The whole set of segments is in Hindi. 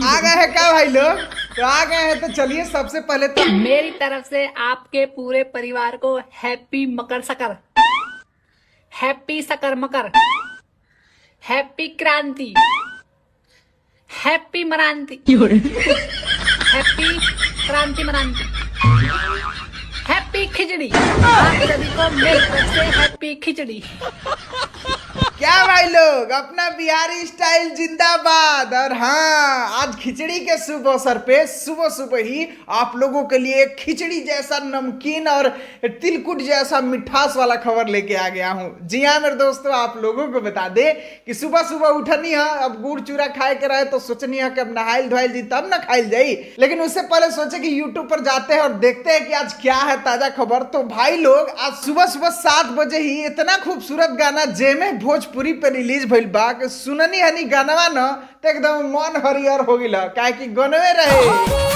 आ गए हैं क्या भाई लोग? तो आ गए हैं तो चलिए सबसे पहले तो मेरी तरफ से आपके पूरे परिवार को हैप्पी मकर सकर, हैप्पी सकर मकर, हैप्पी क्रांति, हैप्पी मरांति, हैप्पी क्रांति मरांति, हैप्पी खिचड़ी। आप सभी को मेरी तरफ से हैप्पी खिचड़ी। क्या भाई लोग, अपना बिहारी स्टाइल जिंदाबाद। और हाँ, आज खिचड़ी के शुभ अवसर पे सुबह सुबह ही आप लोगों के लिए खिचड़ी जैसा नमकीन और तिलकुट जैसा मिठास वाला खबर लेके आ गया हूँ। जी हाँ मेरे दोस्तों, आप लोगों को बता दे कि सुबह सुबह उठनी है, अब गुड़ चूरा खाए के रहे तो सोचनी है कि अब नहाइल धोइल जी तब ना खाइल जाई, लेकिन उससे पहले सोचे कि यूट्यूब पर जाते हैं और देखते हैं कि आज क्या है ताजा खबर। तो भाई लोग, आज सुबह सुबह 7 बजे ही इतना खूबसूरत गाना जेमे भोजपुरी पे रिलीज भइल बा कि सुननी हनी गानवा न तो एकदम मन हरियर हो गिला, काहे कि गनवे रहे।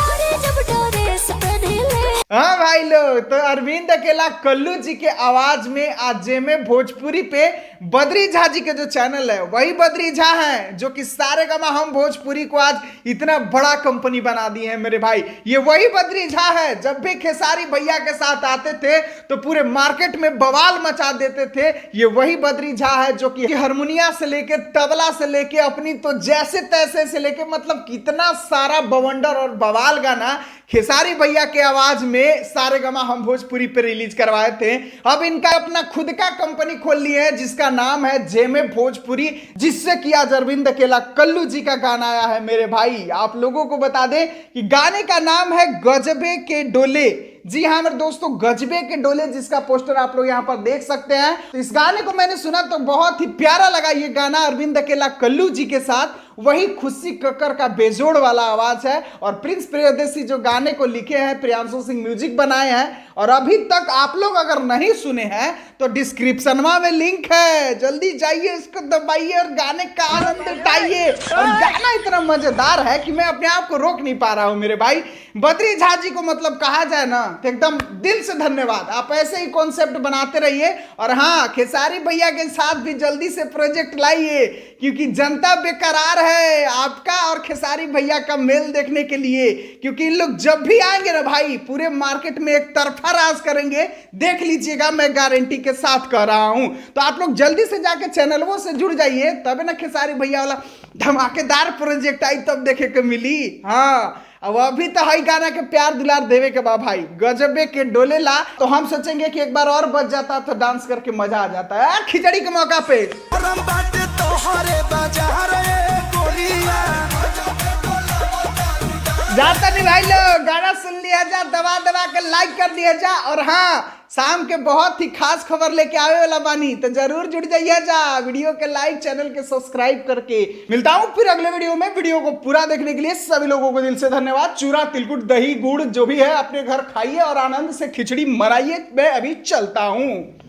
हाँ भाई लोग, तो अरविंद अकेला कल्लू जी के आवाज में आज जेमे भोजपुरी पे बद्री झा जी के जो चैनल है वही बद्री झा हैं जो कि सारेगामा हम भोजपुरी को आज इतना बड़ा कंपनी बना दी है मेरे भाई। ये वही बद्री झा है, जब भी खेसारी भैया के साथ आते थे तो पूरे मार्केट में बवाल मचा देते थे। ये वही बद्री झा है जो कि हारमोनिया से लेके तबला से लेके अपनी तो जैसे तैसे से लेके मतलब कितना सारा बवंडर और बवाल गाना खेसारी भैया के आवाज में सारेगामा हम भोजपुरी पे रिलीज करवाए थे। अब इनका अपना खुद का कंपनी खोल लिया है जिसका नाम है जेमे भोजपुरी, जिससे कि आज अरविंद अकेला कल्लू जी का गाना आया है मेरे भाई। आप लोगों को बता दें कि गाने का नाम है गजबे के डोले। जी हाँ मेरे दोस्तों, गजबे के डोले, जिसका पोस्टर आप लोग यहाँ पर देख सकते हैं। तो इस गाने को मैंने सुना तो बहुत ही प्यारा लगा। ये गाना अरविंद अकेला कल्लू जी के साथ वही खुशी कक्कर का बेजोड़ वाला आवाज है, और प्रिंस प्रियदर्शी जो गाने को लिखे हैं, प्रियांशु सिंह म्यूजिक बनाए हैं। और अभी तक आप लोग अगर नहीं सुने हैं तो डिस्क्रिप्शन में लिंक है, जल्दी जाइए इसको दबाइए और गाने का आनंद उठाइए। और गाना इतना मजेदार है कि मैं अपने आप को रोक नहीं पा रहा हूँ मेरे भाई। बद्री झा जी को मतलब कहा जाए ना तो एकदम दिल से धन्यवाद। आप ऐसे ही कॉन्सेप्ट बनाते रहिए। और हाँ, खेसारी भैया के साथ भी जल्दी से प्रोजेक्ट लाइए, क्योंकि जनता बेकरार है आपका और खेसारी भैया का मेल देखने के लिए। क्योंकि इन लोग जब भी आएंगे ना भाई, पूरे मार्केट में एक तरफा राज करेंगे, देख लीजिएगा, मैं गारंटी के साथ कह रहा हूं। तो आप लोग जल्दी से जाके चैनलों से जुड़ जाइए, तब ना खेसारी भैया वाला धमाकेदार प्रोजेक्ट आई तब देखे को मिली। हाँ, अब अभी तो हाई गाना के प्यार दुलार देवे के बा भाई, गजबे के डोले ला। तो हम सोचेंगे कि एक बार और बच जाता तो डांस करके मजा आ जाता है खिचड़ी के मौका पे। जाता नहीं भाई लोग, गाना सुन लिया जा, दबा दबा के लाइक कर दिया जा। और हाँ, शाम के बहुत ही खास खबर लेके आवे वाला बानी, तो जरूर जुड़ जाइए जा वीडियो के लाइक, चैनल के सब्सक्राइब करके। मिलता हूँ फिर अगले वीडियो में। वीडियो को पूरा देखने के लिए सभी लोगों को दिल से धन्यवाद। चूरा, तिलकुट, दही, गुड़ जो भी है अपने घर खाइए और आनंद से खिचड़ी मनाइए। मैं अभी चलता हूँ।